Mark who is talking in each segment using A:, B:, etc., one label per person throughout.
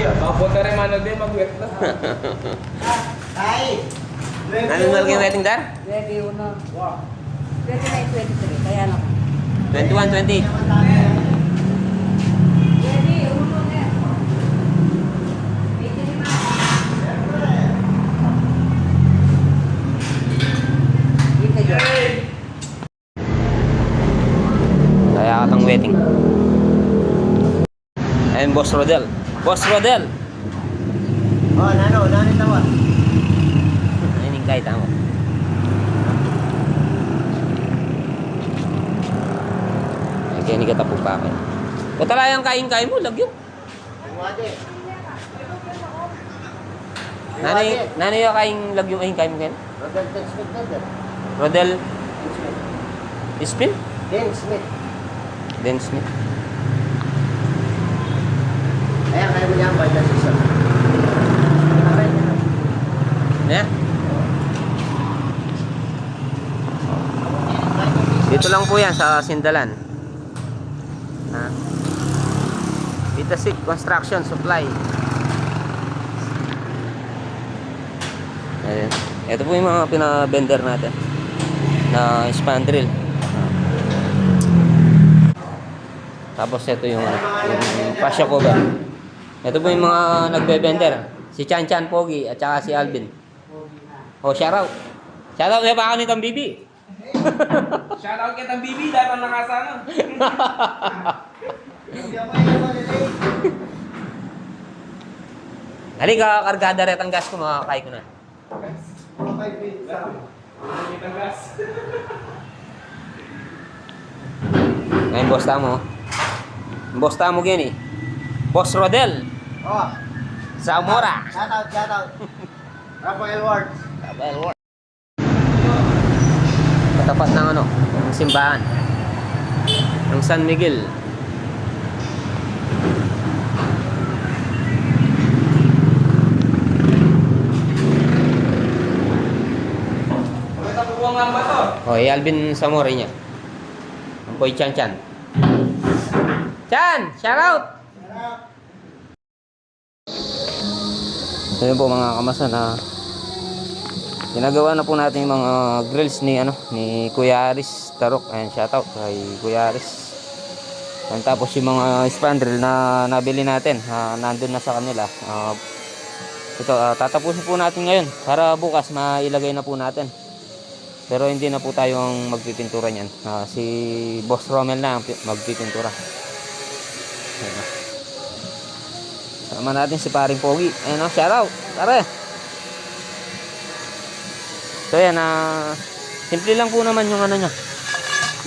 A: Papunta rin mano din, mag-wet na.
B: Ay!
C: Ano na yung wedding dar?
D: 21. 29, 23. Kaya lang.
C: 21, 28. Kaya katang wedding. Ayun, Boss Rodel. Boss Rodel!
B: Oh, nano tawa.
C: Ayun yung kahit ako. Ay, kaya ni katapog pa akin. O talayang kain-kain mo, lagyo.
B: Wade.
C: Nanay yung kain lagyo kain mo kayo?
B: Rodel Den Smith na.
C: Rodel Smith?
B: Den Smith.
C: Den Smith.
B: Ayan, kaya mo niya ang balik na season.
C: Yeah? Dito lang po yan sa Sindalan. Vitasig Construction Supply. Ayan. Ito po yung mga pinabender natin na spandrel. Tapos ito yung fascia cover. Ito po yung mga nagbe-bender. Si Chan Chan Pogi at saka si Alvin. Oh, shoutout. Shoutout na ba ako nitong bibi?
A: Shoutout kitang bibi, dapat nakasano.
C: Halika, kargada ret ang gas ko, makakay ko na.
A: Kitang gas.
C: Ngayon, boss tamo. Boss tamo gini. Boss Rodel.
B: Oh,
C: Zamora.
B: shout out. Rafael Ward.
C: Katapat ng ano, ng simbahan. Ng San Miguel.
A: Buwang nga ba to?
C: Oh, Alvin Zamora niya. Ang boy Chan Chan. Chan, shout out! So yun po mga kamasa na ginagawa na po natin yung mga grills ni Kuya Aris Tarok. Ayan, shout out kay Kuya Aris. And tapos yung mga spandrel na nabili natin, nandun na sa kanila. Ito, tatapusin po natin ngayon para bukas mailagay na po natin. Pero hindi na po tayo ang magpipintura niyan. Si Boss Romel na ang magpipintura. Ayan. Sama natin si Paring Pogi. Ayan o, shoutout. Tara. So yan, simple lang po naman yung ano niya.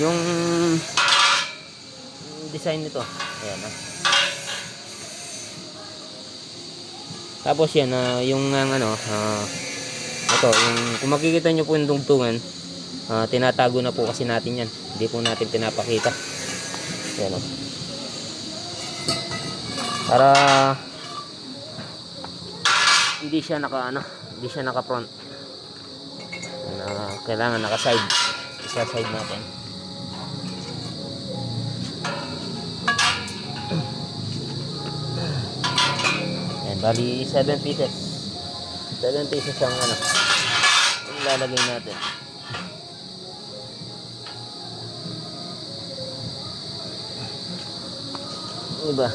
C: Yung design nito. Ayan o. Tapos yan, yung ito, yung, kung makikita nyo po yung tungtungan, tinatago na po kasi natin yan. Hindi po natin pinapakita. Ayan o. Para hindi siya naka front. Kailangan naka side. Isa side natin. Yan, bali 7 pieces. 7 pieces ang ilalagay natin. Diba?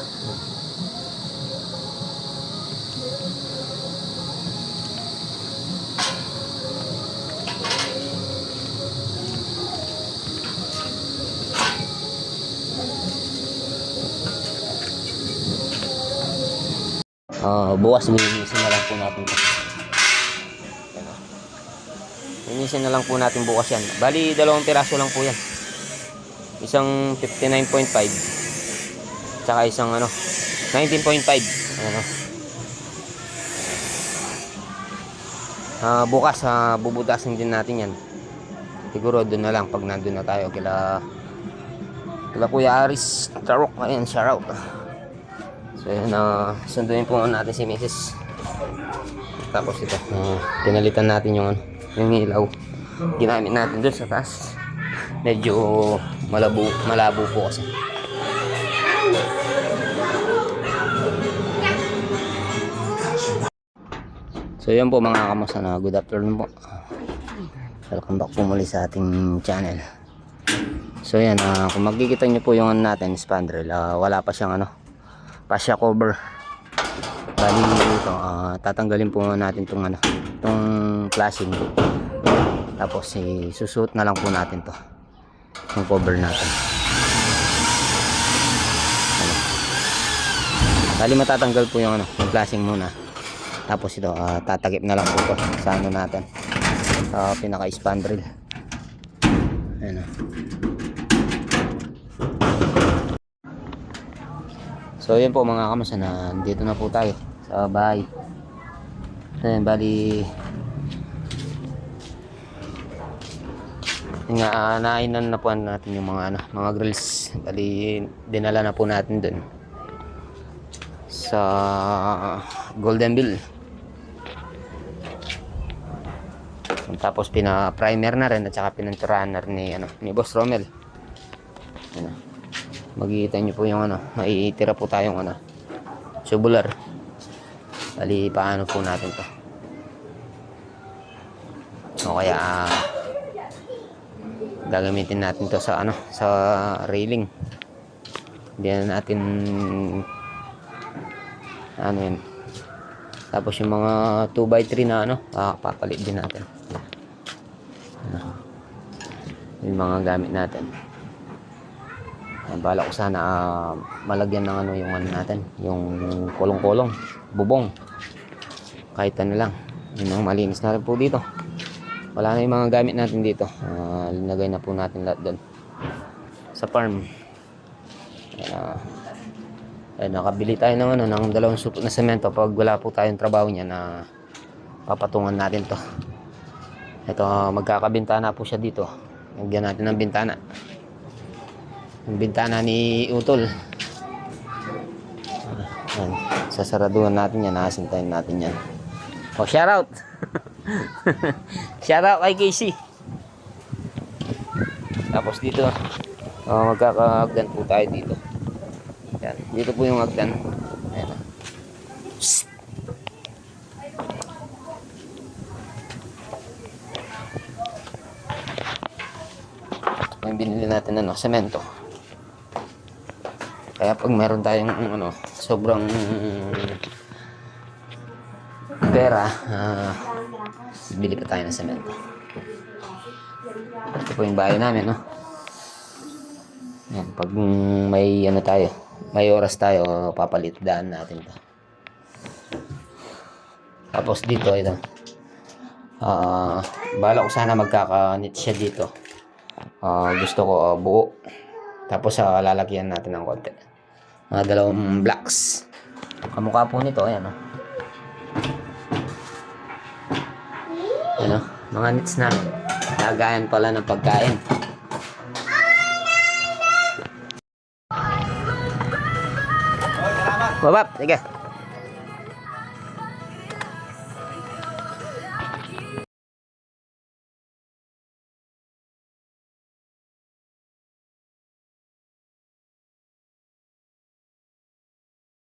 C: Bukas linisin na lang po natin ito. Linisin na lang po natin bukas yan. Bali, 2 piraso lang po yan. Isang 59.5 tsaka isang 19.5. Bukas bubutasin din natin yan. Siguro doon na lang pag nandun na tayo kila Kuya Aris Tarok. Ayan, shoutout. So yun, sunduin po natin si Mrs. Tapos ito, pinalitan natin yung ilaw. Ginamit natin doon sa taas. Medyo malabo po kasi. So yun po mga kamusta na good afternoon po. Welcome back po muli sa ating channel. So yan, kung makikita nyo po yung ano natin, spandrel, wala pa siyang fascia cover. Bali ito, tatanggalin po natin itong itong flashing. Tapos susuot na lang po natin to, yung cover natin. Bali matatanggal po yung yung flashing muna. Tapos ito, tatakip na lang po ito sa natin, pinaka spandrel. Ayan. So yun po mga kamusta, na dito na po tayo sa bahay. Ayan, bali nainan na po natin yung mga grills. Bali dinala na po natin dun sa Golden Bill. Tapos pina-primer na rin at saka pinanturahan na rin ni Boss Romel. Makikita nyo po yung maiitira po tayong tubular. Bali paano po natin to, o kaya gagamitin natin to sa sa railing. Hindi na natin yun. Tapos yung mga 2x3 na papalit din natin. Yung mga gamit natin. Bala ko sana malagyan ng yung natin, yung kolong-kolong, bubong. Kahit lang. Yung mga malinis na rin po dito. Wala na yung mga gamit natin dito. Linagay na po natin lahat doon sa farm. Nakabili tayo ng ng 2 supot na semento. Pag wala po tayong trabaho niya, na papatungan natin to. Ito, magkakabintana po siya dito. Lagyan natin ng bintana. Yung bintana ni Utol. Sasaraduhan natin yan. Nakasintayin natin yan. Oh, shout out. Shout out kay Casey. Tapos dito, magkakagdan po tayo dito. Yan. Dito po yung agdan. Ayan. Yung binili natin semento. Kaya pag meron tayong sobrang pera, bili pa tayo ng semento. Ito po yung bahay namin, Yan, pag may tayo, may oras tayo, papalitdaan natin to. Tapos dito, ito, bala ko sana magkaka-knit siya dito. Gusto ko buo. Tapos lalagyan natin ng konti, mga 2 blocks. Kamukha po nito, ayan mga knits na lagayan pala ng pagkain. Babab, sige.